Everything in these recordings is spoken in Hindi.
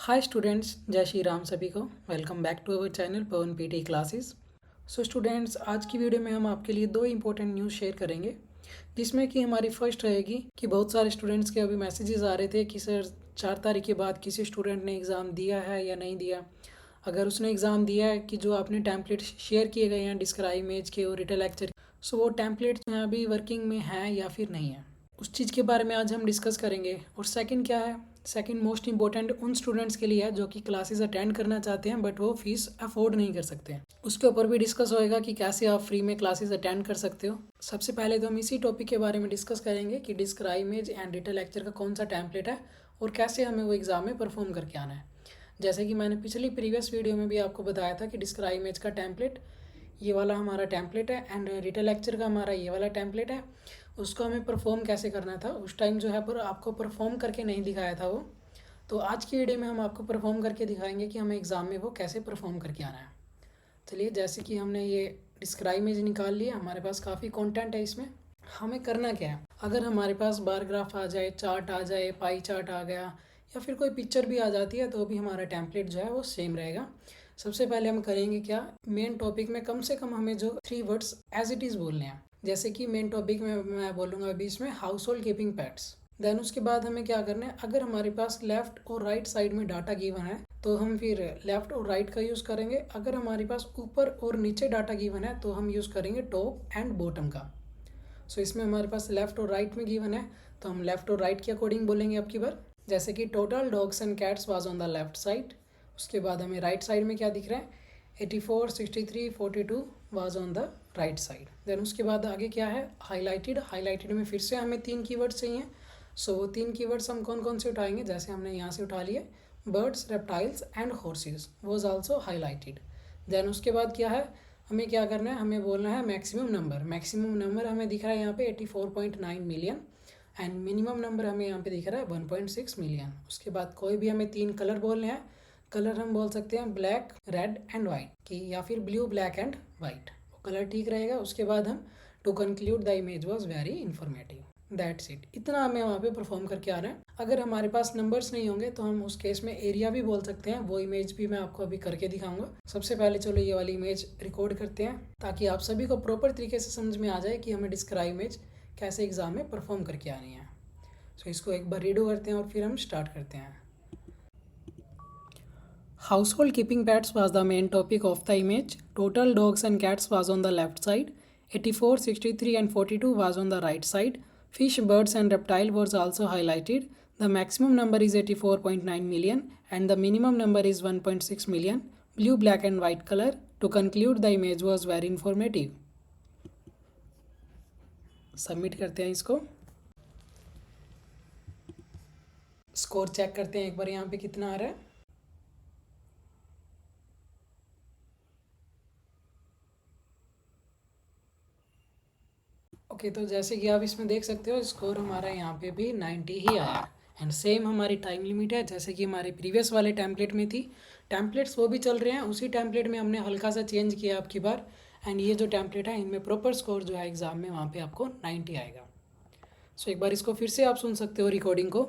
हाय स्टूडेंट्स, जय श्री राम सभी को। Welcome back to our channel Pawan PT classes. So students, आज की वीडियो में हम आपके लिए दो इंपॉर्टेंट न्यूज़ शेयर करेंगे, जिसमें कि हमारी फर्स्ट रहेगी कि बहुत सारे स्टूडेंट्स के अभी मैसेजेस आ रहे थे कि सर 4 तारीख के बाद किसी स्टूडेंट ने एग्ज़ाम दिया है या नहीं दिया। अगर उसने एग्ज़ाम दिया है कि जो आपने टैंपलेट शेयर किए गए हैं डिस्क्राइब इमेज के और रिटल लेक्चर, सो वो टैंपलेट जो है अभी वर्किंग में है या फिर नहीं है, उस चीज़ के बारे में आज हम डिस्कस करेंगे। और सेकंड क्या है, सेकंड मोस्ट इंपॉर्टेंट उन स्टूडेंट्स के लिए है जो कि क्लासेस अटेंड करना चाहते हैं बट वो फीस अफोर्ड नहीं कर सकते हैं। उसके ऊपर भी डिस्कस होएगा कि कैसे आप फ्री में क्लासेस अटेंड कर सकते हो। सबसे पहले तो हम इसी टॉपिक के बारे में डिस्कस करेंगे कि डिस्क्राइब इमेज एंड रिटल लेक्चर का कौन सा टैंपलेट है और कैसे हमें वो एग्ज़ाम में परफॉर्म करके आना है। जैसे कि मैंने पिछली प्रीवियस वीडियो में भी आपको बताया था कि डिस्क्राइब इमेज का टैंपलेट ये वाला हमारा टैंपलेट है एंड रिटल लेक्चर का हमारा ये वाला टैंपलेट है। उसको हमें परफॉर्म कैसे करना था उस टाइम जो है पर आपको परफॉर्म करके नहीं दिखाया था वो। तो आज की वीडियो में हम आपको परफॉर्म करके दिखाएंगे कि हमें एग्ज़ाम में वो कैसे परफॉर्म करके आना है। चलिए, जैसे कि हमने ये डिस्क्राइब इमेज निकाल लिया, हमारे पास काफ़ी कंटेंट है इसमें। हमें करना क्या है, अगर हमारे पास बार ग्राफ आ जाए, चार्ट आ जाए, पाई चार्ट आ गया या फिर कोई पिक्चर भी आ जाती है तो भी हमारा टेम्पलेट जो है वो सेम रहेगा। सबसे पहले हम करेंगे क्या, मेन टॉपिक में कम से कम हमें जो 3 वर्ड्स एज इट इज़ बोलने हैं। जैसे कि मेन टॉपिक में मैं बोलूँगा अभी इसमें household keeping pets. Then उसके बाद हमें क्या करना है, अगर हमारे पास लेफ्ट और राइट साइड में डाटा गिवन है तो हम फिर लेफ्ट और राइट का यूज़ करेंगे। अगर हमारे पास ऊपर और नीचे डाटा गिवन है तो हम यूज़ करेंगे टॉप एंड बॉटम का। सो इसमें हमारे पास लेफ्ट और राइट में गिवन है तो हम लेफ्ट और राइट के अकॉर्डिंग बोलेंगे अब की बार। जैसे कि total dogs and cats was on the left side. उसके बाद हमें राइट साइड में क्या दिख रहा है, 84, 63, 42 was on the right side. Then उसके बाद आगे क्या है, हाईलाइटेड। हाईलाइटेड में फिर से हमें 3 कीवर्ड्स चाहिए। सो वो 3 कीवर्ड्स हम कौन कौन से उठाएंगे, जैसे हमने यहाँ से उठा लिए birds, reptiles and horses, was also highlighted. Then उसके बाद क्या है, हमें क्या करना है, हमें बोलना है मैक्सिमम नंबर। मैक्सिमम नंबर हमें दिख रहा है यहाँ पे 84.9 मिलियन एंड मिनिमम नंबर हमें यहाँ पे दिख रहा है 1.6 मिलियन। उसके बाद कोई भी हमें 3 कलर बोलने हैं। कलर हम बोल सकते हैं ब्लैक, रेड एंड वाइट की, या फिर ब्लू, ब्लैक एंड वाइट, वो कलर ठीक रहेगा। उसके बाद हम to conclude the image was very informative, that's it. इतना हमें वहाँ पे परफॉर्म करके आ रहे हैं। अगर हमारे पास नंबर्स नहीं होंगे तो हम उस केस में एरिया भी बोल सकते हैं। वो इमेज भी मैं आपको अभी करके दिखाऊंगा। सबसे पहले चलो ये वाली इमेज रिकॉर्ड करते हैं ताकि आप सभी को प्रॉपर तरीके से समझ में आ जाए कि हमें डिस्क्राइब इमेज कैसे एग्जाम में परफॉर्म करके आनी है। सो इसको एक बार रीडो करते हैं और फिर हम स्टार्ट करते हैं। Household keeping pets was the main topic of the image. Total dogs and cats was on the left side. 84, 63 and 42 was on the right side. Fish, birds and reptile was also highlighted. The maximum number is 84.9 million and the minimum number is 1.6 million. Blue, black and white color. To conclude, the image was very informative. Submit करते हैं इसको। स्कोर चेक करते हैं एक बार यहाँ पे कितना आ रहा है। ओके, तो जैसे कि आप इसमें देख सकते हो स्कोर हमारा यहाँ पे भी 90 ही आया है एंड सेम हमारी टाइम लिमिट है जैसे कि हमारे प्रीवियस वाले टैंपलेट में थी। टैंपलेट्स वो भी चल रहे हैं, उसी टैंपलेट में हमने हल्का सा चेंज किया आपकी बार। एंड ये जो टैंपलेट है इनमें प्रॉपर स्कोर जो है एग्ज़ाम में वहाँ पे आपको 90 आएगा। सो एक बार इसको फिर से आप सुन सकते हो रिकॉर्डिंग को।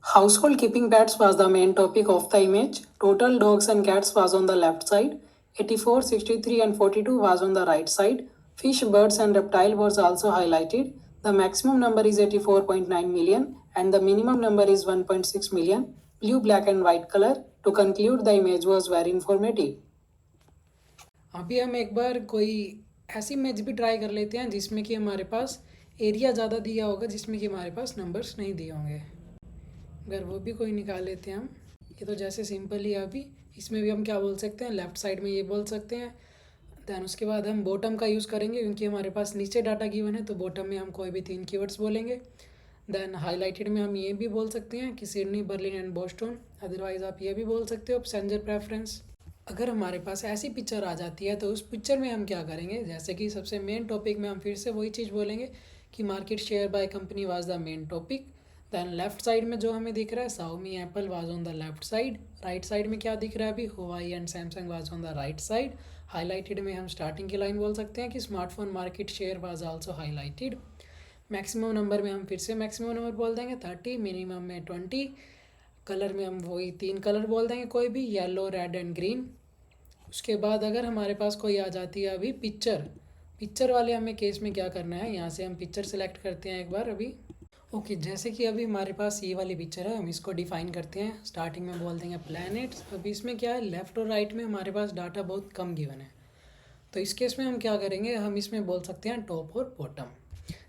Household keeping pets was the main topic of the image. Total dogs and cats was on the left side. 84, 63 and 42 was on the right side. Fish, birds and reptile was also highlighted. The maximum number is 84.9 million and the minimum number is 1.6 million. Blue, black and white color. To conclude, the image was very informative. अभी हम एक बार कोई ऐसी इमेज भी ट्राई कर लेते हैं जिसमें कि हमारे पास एरिया ज़्यादा दिया होगा, जिसमें कि हमारे पास नंबर्स नहीं दिए होंगे। अगर वो भी कोई निकाल लेते हैं हम। ये तो जैसे सिंपल ही है अभी, इसमें भी हम क्या बोल सकते हैं, लेफ़्ट साइड में ये बोल सकते हैं। दैन उसके बाद हम बॉटम का यूज़ करेंगे क्योंकि हमारे पास नीचे डाटा गिवन है तो बॉटम में हम कोई भी 3 कीवर्ड्स बोलेंगे। दैन हाईलाइटेड में हम ये भी बोल सकते हैं कि Sydney, Berlin and Boston. Otherwise आप ये भी बोल सकते हो पैसेंजर प्रेफरेंस। अगर हमारे पास ऐसी पिक्चर आ जाती है तो उस पिक्चर में हम क्या करेंगे, जैसे कि सबसे मेन टॉपिक में हम फिर से वही चीज़ बोलेंगे कि market share by company was the main topic. Then left side में जो हमें दिख रहा है Xiaomi, Apple was on the left side. Right side में क्या दिख रहा है अभी, Huawei and Samsung was on the right side. Highlighted में हम स्टार्टिंग की लाइन बोल सकते हैं कि smartphone market share was also highlighted. Maximum number में हम फिर से मैक्सिमम नंबर बोल देंगे 30, मिनिमम में 20, कलर में हम वही 3 कलर बोल देंगे, कोई भी, येलो, रेड एंड ग्रीन। उसके बाद अगर हमारे पास कोई आ जाती है अभी पिक्चर वाले हमें केस में क्या करना है, यहाँ से हम पिक्चर सेलेक्ट करते हैं एक बार अभी। ओके, जैसे कि अभी हमारे पास ये वाली पिक्चर है, हम इसको डिफाइन करते हैं। स्टार्टिंग में बोल देंगे प्लैनेट्स। अभी इसमें क्या है, लेफ़्ट और राइट में हमारे पास डाटा बहुत कम गिवन है, तो इस केस में हम क्या करेंगे, हम इसमें बोल सकते हैं टॉप और बॉटम।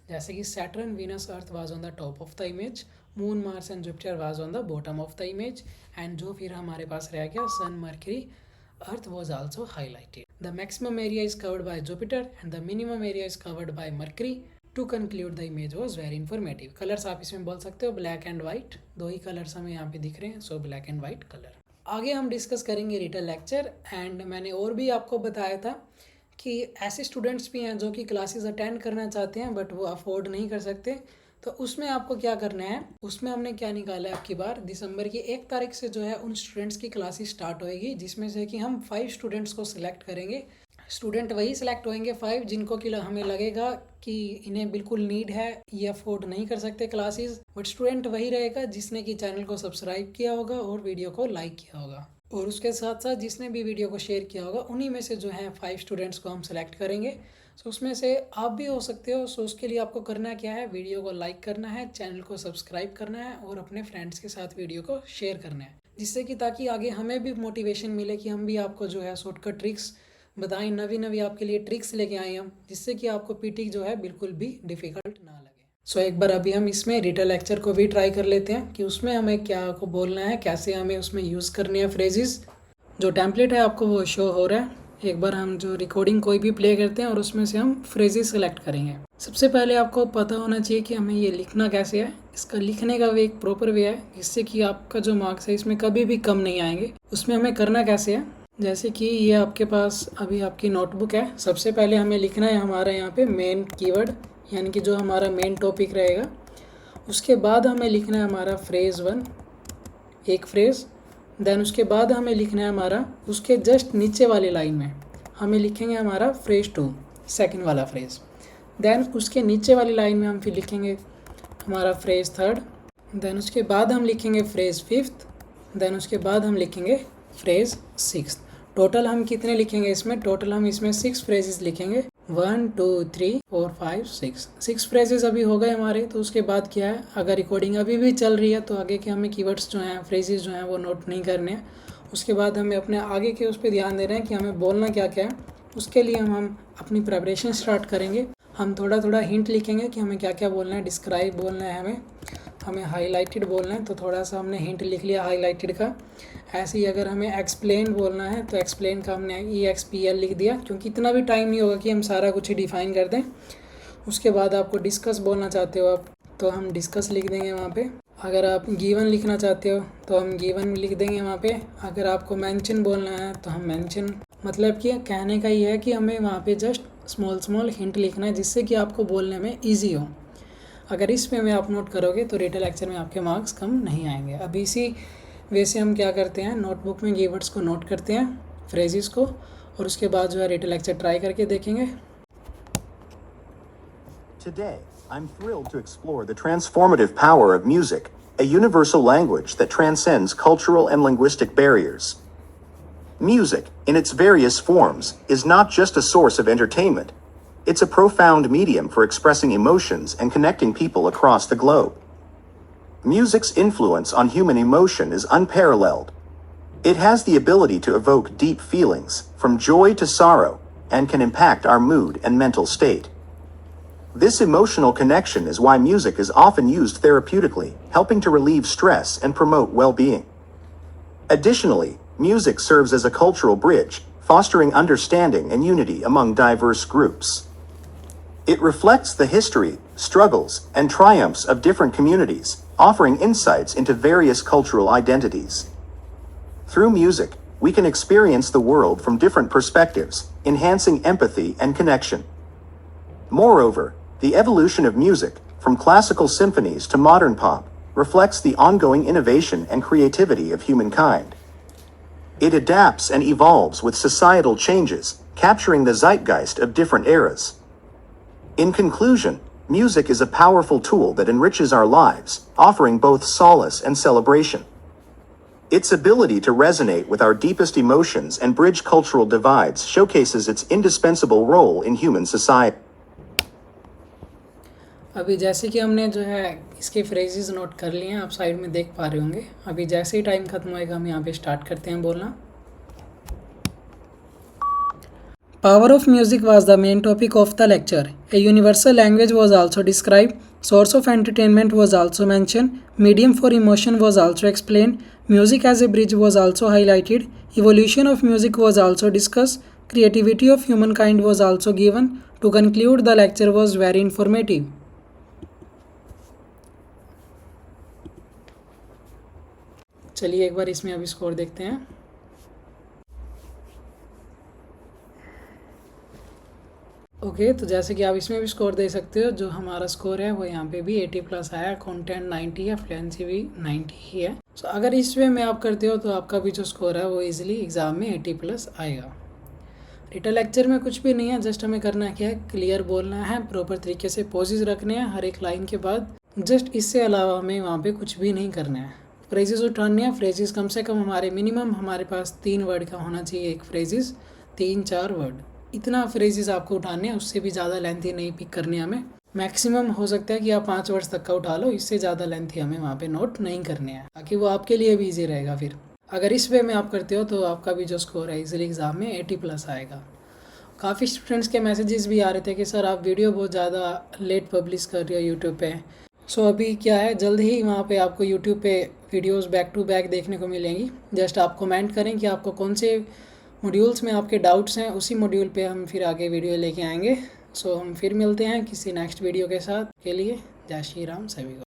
जैसे कि Saturn, Venus, Earth was on the top of the image, moon, Mars and Jupiter was on the bottom of the image, and जो फिर हमारे पास रह गया sun, Mercury, Earth was also highlighted. The maximum area is covered by Jupiter and the minimum area is covered by Mercury. To conclude, the image was very informative. Colours आप इसमें बोल सकते हो ब्लैक एंड वाइट, दो ही कलर्स हमें यहाँ पे दिख रहे हैं, so black and white colour. आगे हम डिस्कस करेंगे रिटन लेक्चर। एंड मैंने और भी आपको बताया था कि ऐसे स्टूडेंट्स भी हैं जो कि क्लासेस अटेंड करना चाहते हैं बट वो अफोर्ड नहीं कर सकते, तो उसमें आपको क्या करना है, उसमें हमने क्या निकाला है, आपकी बार दिसंबर की 1 तारीख से जो है उन स्टूडेंट्स की क्लासेस स्टार्ट होएगी, जिसमें से कि हम 5 स्टूडेंट्स को सिलेक्ट करेंगे। स्टूडेंट वही सिलेक्ट होंगे 5 जिनको कि हमें लगेगा कि इन्हें बिल्कुल नीड है, ये अफोर्ड नहीं कर सकते क्लासेस, बट स्टूडेंट वही रहेगा जिसने कि चैनल को सब्सक्राइब किया होगा और वीडियो को लाइक किया होगा, और उसके साथ साथ जिसने भी वीडियो को शेयर किया होगा, उन्हीं में से जो है 5 स्टूडेंट्स को हम सेलेक्ट करेंगे। सो उसमें से आप भी हो सकते हो। सो उसके लिए आपको करना क्या है, वीडियो को लाइक करना है, चैनल को सब्सक्राइब करना है और अपने फ्रेंड्स के साथ वीडियो को शेयर करना है, जिससे कि ताकि आगे हमें भी मोटिवेशन मिले कि हम भी आपको जो है शॉर्टकट ट्रिक्स बताएं, नवी आपके लिए ट्रिक्स लेके आए हम, जिससे कि आपको पीटी जो है बिल्कुल भी डिफ़िकल्ट ना लगे। सो एक बार अभी हम इसमें रिटन लेक्चर को भी ट्राई कर लेते हैं कि उसमें हमें क्या को बोलना है, कैसे हमें उसमें यूज़ करनी है फ्रेजेस। जो टेम्पलेट है आपको वो शो हो रहा है। एक बार हम जो रिकॉर्डिंग कोई भी प्ले करते हैं और उसमें से हम फ्रेजेस सेलेक्ट करेंगे। सबसे पहले आपको पता होना चाहिए कि हमें ये लिखना कैसे है। इसका लिखने का वे एक प्रॉपर वे है, जिससे कि आपका जो मार्क्स है इसमें कभी भी कम नहीं आएंगे। उसमें हमें करना कैसे है, जैसे कि ये आपके पास अभी आपकी नोटबुक है। सबसे पहले हमें लिखना है हमारा यहाँ पे मेन कीवर्ड, यानी कि जो हमारा मेन टॉपिक रहेगा। उसके बाद हमें लिखना है हमारा फ्रेज़ 1, एक फ्रेज़। देन उसके बाद हमें लिखना है हमारा उसके जस्ट नीचे वाली लाइन में हमें लिखेंगे हमारा फ्रेज़ 2, सेकंड वाला फ्रेज़। देन उसके नीचे वाली लाइन में हम फिर लिखेंगे हमारा फ्रेज़ 3। देन उसके बाद हम लिखेंगे फ्रेज़ 5। देन उसके बाद हम लिखेंगे फ्रेज़ 6। टोटल हम कितने लिखेंगे इसमें, टोटल हम इसमें 6 फ्रेजेस लिखेंगे। 1 2 3 4 5 6 फ्रेजेस अभी हो गए हमारे। तो उसके बाद क्या है, अगर रिकॉर्डिंग अभी भी चल रही है तो आगे के हमें कीवर्ड्स जो हैं, फ्रेजेस जो हैं वो नोट नहीं करने हैं। उसके बाद हमें अपने आगे के उस पर ध्यान दे रहे हैं कि हमें बोलना क्या क्या है। उसके लिए हम अपनी प्रिपरेशन स्टार्ट करेंगे। हम थोड़ा थोड़ा हिंट लिखेंगे कि हमें क्या क्या बोलना है। डिस्क्राइब बोलना है, हमें हाईलाइटेड बोलना है, तो थोड़ा सा हमने हिंट लिख लिया हाईलाइटेड का। ऐसे ही अगर हमें एक्सप्लेन बोलना है तो एक्सप्लेन का हमने EXPL लिख दिया, क्योंकि इतना भी टाइम नहीं होगा कि हम सारा कुछ ही डिफ़ाइन कर दें। उसके बाद आपको डिस्कस बोलना चाहते हो आप, तो हम डिस्कस लिख देंगे वहाँ पे। अगर आप गिवन लिखना चाहते हो तो हम गिवन लिख देंगे वहाँ पे। अगर आपको मेंशन बोलना है तो हम मेंशन, मतलब कि कहने का ये है कि हमें वहाँ पे जस्ट स्मॉल हिंट लिखना है, जिससे कि आपको बोलने में ईजी हो। अगर इस पे में आप नोट करोगे तो रिटन लेक्चर में आपके मार्क्स कम नहीं आएंगे। अब इसी वैसे हम क्या करते हैं, नोटबुक में कीवर्ड्स को नोट करते हैं, फ्रेजेस को, और उसके बाद जो है रिटन लेक्चर ट्राई करके देखेंगे। Today, I'm thrilled to explore the transformative power of music, a universal language that transcends cultural and linguistic barriers. Music, in its various forms, is not just a source of entertainment. It's a profound medium for expressing emotions and connecting people across the globe. Music's influence on human emotion is unparalleled. It has the ability to evoke deep feelings, from joy to sorrow, and can impact our mood and mental state. This emotional connection is why music is often used therapeutically, helping to relieve stress and promote well-being. Additionally, music serves as a cultural bridge, fostering understanding and unity among diverse groups. It reflects the history, struggles, and triumphs of different communities, offering insights into various cultural identities. Through music, we can experience the world from different perspectives, enhancing empathy and connection. Moreover, the evolution of music, from classical symphonies to modern pop, reflects the ongoing innovation and creativity of humankind. It adapts and evolves with societal changes, capturing the zeitgeist of different eras. In conclusion, music is a powerful tool that enriches our lives, offering both solace and celebration. Its ability to resonate with our deepest emotions and bridge cultural divides showcases its indispensable role in human society. अभी जैसे कि हमने जो है इसके फ्रेजेस नोट कर लिए हैं, आप साइड में देख पा रहे होंगे। अभी जैसे ही टाइम खत्म होएगा हम यहाँ पे स्टार्ट करते हैं बोलना। Power of music was the main topic of the lecture. A universal language was also described. Source of entertainment was also mentioned. Medium for emotion was also explained. Music as a bridge was also highlighted. Evolution of music was also discussed. Creativity of humankind was also given. To conclude, the lecture was very informative. चलिए एक बार इसमें अभी स्कोर देखते हैं। ओके, तो जैसे कि आप इसमें भी स्कोर दे सकते हो, जो हमारा स्कोर है वो यहाँ पे भी 80+ आया, कंटेंट 90 है, फ्लुएंसी भी 90 ही है। सो अगर इस वे में आप करते हो तो आपका भी जो स्कोर है वो इजीली एग्ज़ाम में 80+ आएगा। रिटन लेक्चर में कुछ भी नहीं है, जस्ट हमें करना क्या है, क्लियर बोलना है, प्रॉपर तरीके से पोजेज रखने हैं हर एक लाइन के बाद, जस्ट इससे अलावा हमें वहाँ पे कुछ भी नहीं करना है। फ्रेजेस उठाने हैं, फ्रेजेस कम से कम हमारे मिनिमम हमारे पास 3 वर्ड का होना चाहिए एक फ्रेजेस, 3-4 वर्ड, इतना फ्रेजेस आपको उठाने हैं। उससे भी ज़्यादा लेंथी नहीं पिक करनी हमें। मैक्सिमम हो सकता है कि आप 5 वर्ड्स तक का उठा लो, इससे ज़्यादा लेंथी हमें वहाँ पे नोट नहीं करने हैं, ताकि वो आपके लिए भी ईजी रहेगा। फिर अगर इस वे में आप करते हो तो आपका भी जो स्कोर है इजीली एग्ज़ाम में 80+ आएगा। काफ़ी स्टूडेंट्स के मैसेजेस भी आ रहे थे कि सर आप वीडियो बहुत ज़्यादा लेट पब्लिश कर रहे हो यूट्यूब पे। सो अभी क्या है, जल्द ही वहाँ पे आपको यूट्यूब पे वीडियोस बैक टू बैक देखने को मिलेंगी। जस्ट आप कमेंट करें कि आपको कौन से मॉड्यूल्स में आपके डाउट्स हैं, उसी मॉड्यूल पे हम फिर आगे वीडियो लेके आएंगे। सो हम फिर मिलते हैं किसी नेक्स्ट वीडियो के साथ। के लिए जय श्री राम सभी को।